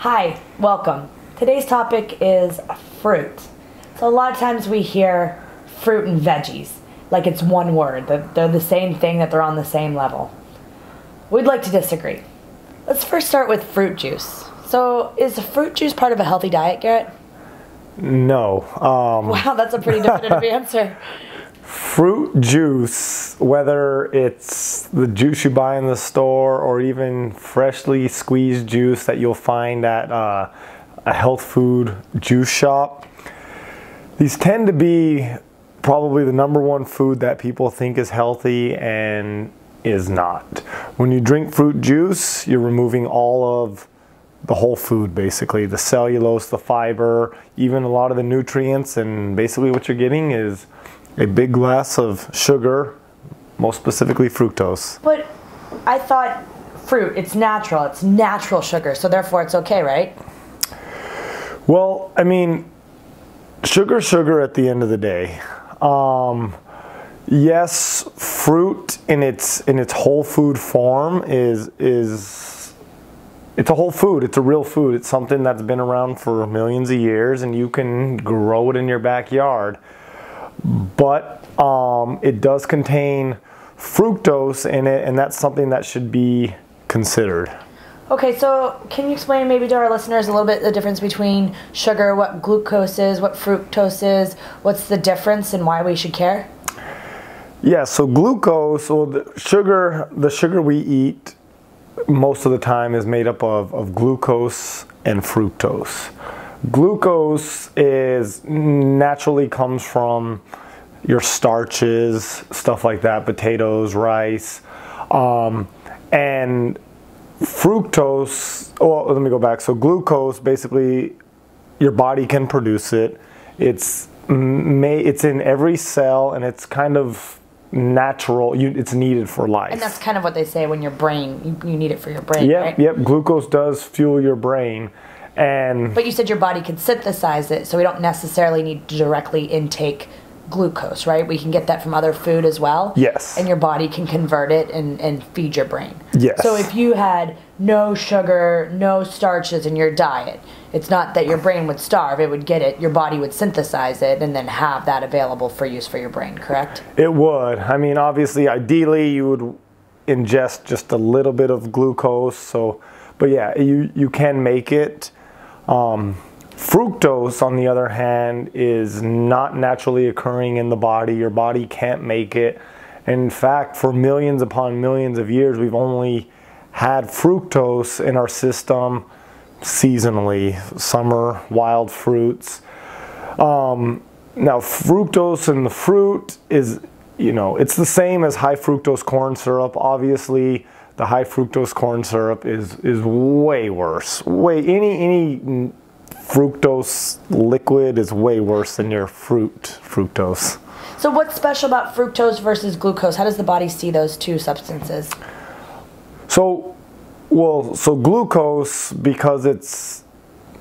Hi, welcome. Today's topic is fruit. So a lot of times we hear fruit and veggies, like it's one word, that they're the same thing, that they're on the same level. We'd like to disagree. Let's first start with fruit juice. So is fruit juice part of a healthy diet, Garrett? No. Wow, that's a pretty definitive answer. Fruit juice, whether it's the juice you buy in the store or even freshly squeezed juice that you'll find at a health food juice shop, these tend to be probably the #1 food that people think is healthy and is not. When you drink fruit juice, you're removing all of the whole food, basically the cellulose, the fiber, even a lot of the nutrients, and basically what you're getting is a big glass of sugar, most specifically fructose. But I thought fruit, it's natural sugar, so therefore it's okay, right? Well, I mean, sugar at the end of the day. Yes, fruit in its whole food form is it's a whole food. It's a real food. It's something that's been around for millions of years, and you can grow it in your backyard. But it does contain fructose in it, and that's something that should be considered. Okay, so can you explain maybe to our listeners a little bit the difference between sugar, what glucose is, what fructose is, what's the difference and why we should care? Yeah, so glucose, or the sugar we eat most of the time is made up of glucose and fructose. Glucose naturally comes from your starches, stuff like that, potatoes, rice, and fructose, let me go back. So glucose, basically, your body can produce it. It's in every cell, and it's kind of natural. It's needed for life. And that's kind of what they say when your brain, you need it for your brain, yep, right? Yep, glucose does fuel your brain. But you said your body can synthesize it, so we don't necessarily need to directly intake glucose, right? We can get that from other food as well. Yes. And your body can convert it and feed your brain. Yes. So if you had no sugar, no starches in your diet, it's not that your brain would starve, it would get it, your body would synthesize it and then have that available for use for your brain, correct? It would. I mean, obviously, ideally, you would ingest just a little bit of glucose. But yeah, you can make it. Fructose, on the other hand, is not naturally occurring in the body. Your body can't make it. In fact, for millions upon millions of years, we've only had fructose in our system seasonally, summer, wild fruits. Now, fructose in the fruit is, it's the same as high fructose corn syrup. Obviously, the high fructose corn syrup is way worse. Any fructose liquid is way worse than your fructose. So what's special about fructose versus glucose? How does the body see those two substances? So glucose, because it's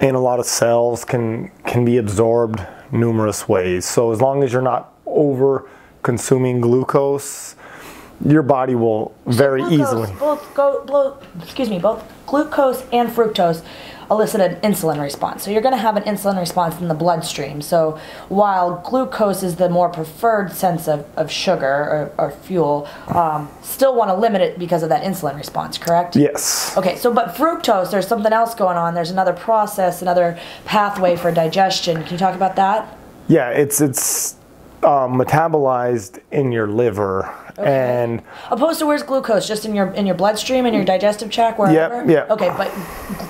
in a lot of cells, can be absorbed numerous ways. So as long as you're not over consuming glucose, your body will very easily. Both glucose and fructose elicit an insulin response. So you're going to have an insulin response in the bloodstream. So while glucose is the more preferred sense of sugar or fuel, still want to limit it because of that insulin response, correct? Yes. Okay, but fructose, there's something else going on. There's another process, another pathway for digestion. Can you talk about that? Yeah, it's metabolized in your liver. Okay. And opposed to where's glucose? Just in your bloodstream, in your digestive tract, wherever? Yep. Okay, but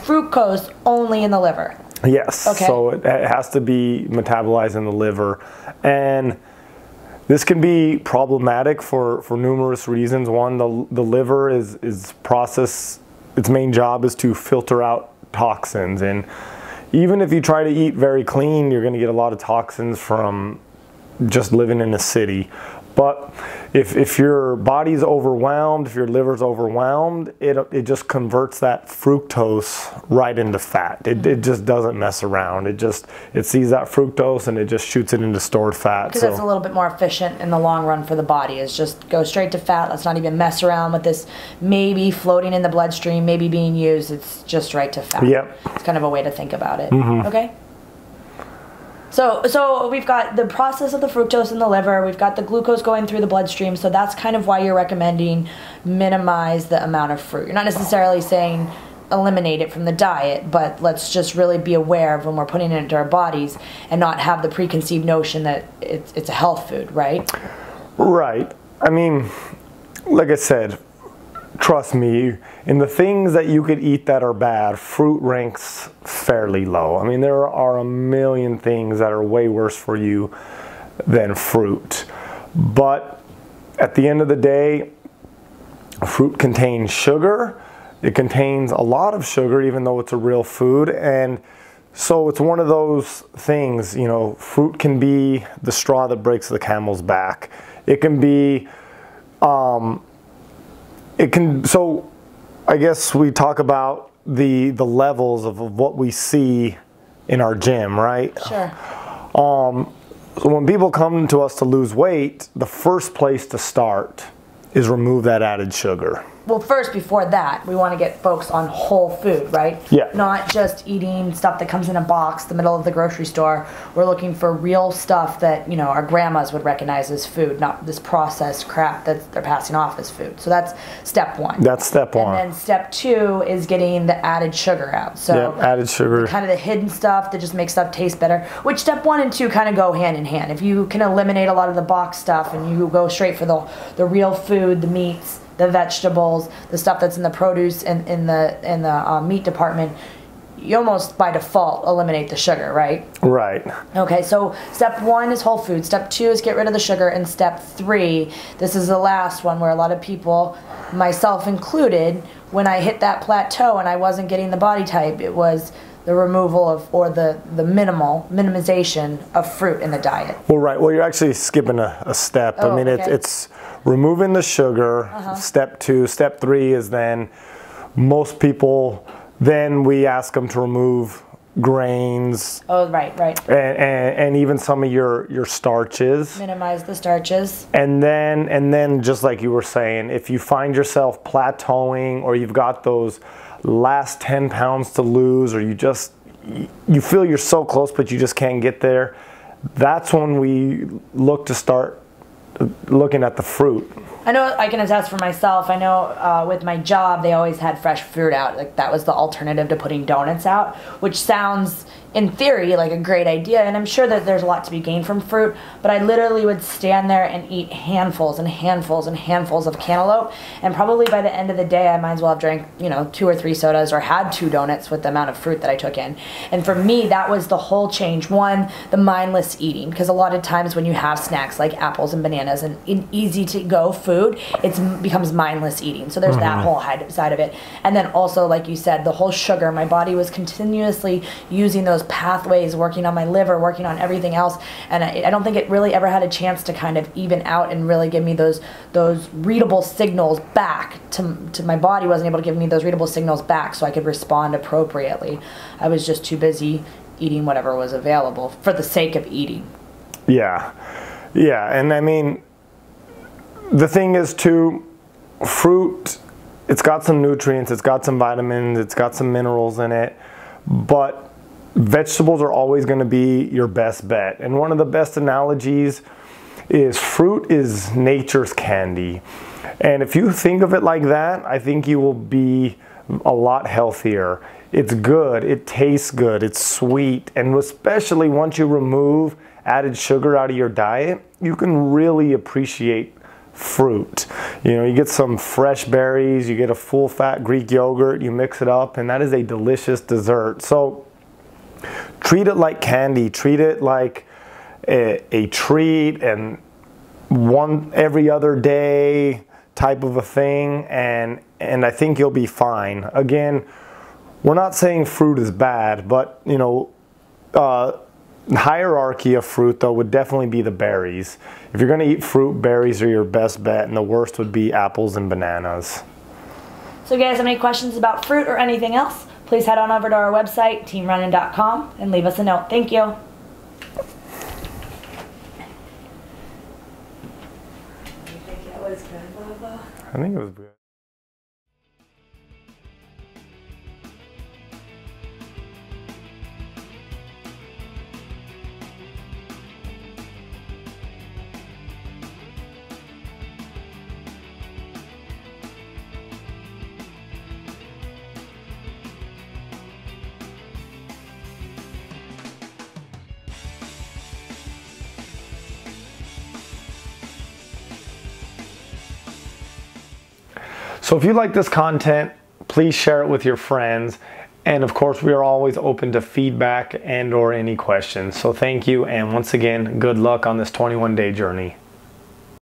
fructose only in the liver. Yes. Okay. So it has to be metabolized in the liver. And this can be problematic for numerous reasons. One, the liver is process, its main job is to filter out toxins. And even if you try to eat very clean, you're going to get a lot of toxins from just living in a city. But if your body's overwhelmed, if your liver's overwhelmed, it just converts that fructose right into fat. It just doesn't mess around. It sees that fructose and it just shoots it into stored fat. Because it's a little bit more efficient in the long run for the body. Is just go straight to fat. Let's not even mess around with this maybe floating in the bloodstream, maybe being used. It's just right to fat. Yep. It's kind of a way to think about it. Okay? So we've got the process of the fructose in the liver, we've got the glucose going through the bloodstream, so that's kind of why you're recommending minimize the amount of fruit. You're not necessarily saying eliminate it from the diet, but let's just really be aware of when we're putting it into our bodies and not have the preconceived notion that it's a health food, right? Right. I mean, like I said, trust me, in the things that you could eat that are bad, fruit ranks fairly low. I mean, there are a million things that are way worse for you than fruit. But at the end of the day, fruit contains sugar. It contains a lot of sugar, even though it's a real food. And so it's one of those things, you know, fruit can be the straw that breaks the camel's back. It can be, so I guess we talk about the levels of what we see in our gym, right? Sure. So when people come to us to lose weight, the first place to start is remove that added sugar. Well, first, before that, we want to get folks on whole food, right? Yeah. Not just eating stuff that comes in a box, the middle of the grocery store. We're looking for real stuff that, you know, our grandmas would recognize as food, not this processed crap that they're passing off as food. So that's step one. That's step one. And then step two is getting the added sugar out. So yeah, added sugar. Kind of the hidden stuff that just makes stuff taste better, which step one and two kind of go hand in hand. If you can eliminate a lot of the box stuff and you go straight for the real food, the meats, the vegetables, the stuff that's in the produce and in the meat department, you almost by default eliminate the sugar, right? Right. Okay, so step one is whole food. Step two is get rid of the sugar. And step three, this is the last one where a lot of people, myself included, when I hit that plateau and I wasn't getting the body type, it was the removal of, or the minimization of fruit in the diet. Well, right. Well, you're actually skipping a step. Oh, I mean, okay. it's removing the sugar. Step two. Step three is then most people, then we ask them to remove grains. Oh, right. And even some of your starches. Minimize the starches. And then just like you were saying, if you find yourself plateauing or you've got those last 10 pounds to lose, or you feel you're so close but you just can't get there, that's when we look to start looking at the fruit. I know I can attest for myself. I know with my job they always had fresh fruit out. Like that was the alternative to putting donuts out, which sounds in theory like a great idea, and I'm sure that there's a lot to be gained from fruit, but I literally would stand there and eat handfuls and handfuls and handfuls of cantaloupe, and probably by the end of the day I might as well have drank, you know, 2 or 3 sodas or had 2 donuts with the amount of fruit that I took in. And for me, that was the whole change. One, the mindless eating, because a lot of times when you have snacks like apples and bananas and easy to go food, it becomes mindless eating. So there's that whole side of it. And then also, like you said, the whole sugar. My body was continuously using those pathways, working on my liver, working on everything else, and I don't think it really ever had a chance to kind of even out and really give me those readable signals back to my body. Wasn't able to give me those readable signals back so I could respond appropriately. I was just too busy eating whatever was available for the sake of eating. Yeah, and I mean, the thing is too, fruit, it's got some nutrients, it's got some vitamins, it's got some minerals in it, but vegetables are always going to be your best bet. And one of the best analogies is fruit is nature's candy. And if you think of it like that, I think you will be a lot healthier. It's good, it tastes good, it's sweet, and especially once you remove added sugar out of your diet, you can really appreciate fruit. You know, you get some fresh berries, you get a full fat Greek yogurt, you mix it up, and that is a delicious dessert. So treat it like candy, treat it like a treat, and one every other day type of a thing, and I think you'll be fine. Again, we're not saying fruit is bad, but you know, hierarchy of fruit though would definitely be the berries. If you're going to eat fruit, berries are your best bet, and the worst would be apples and bananas. So if you guys have any questions about fruit or anything else, please head on over to our website, teamrenon.com, and leave us a note. Thank you. You think it was good, Bubba? I think it was good. So if you like this content, please share it with your friends. And of course, we are always open to feedback and or any questions. So thank you. And once again, good luck on this 21-day journey.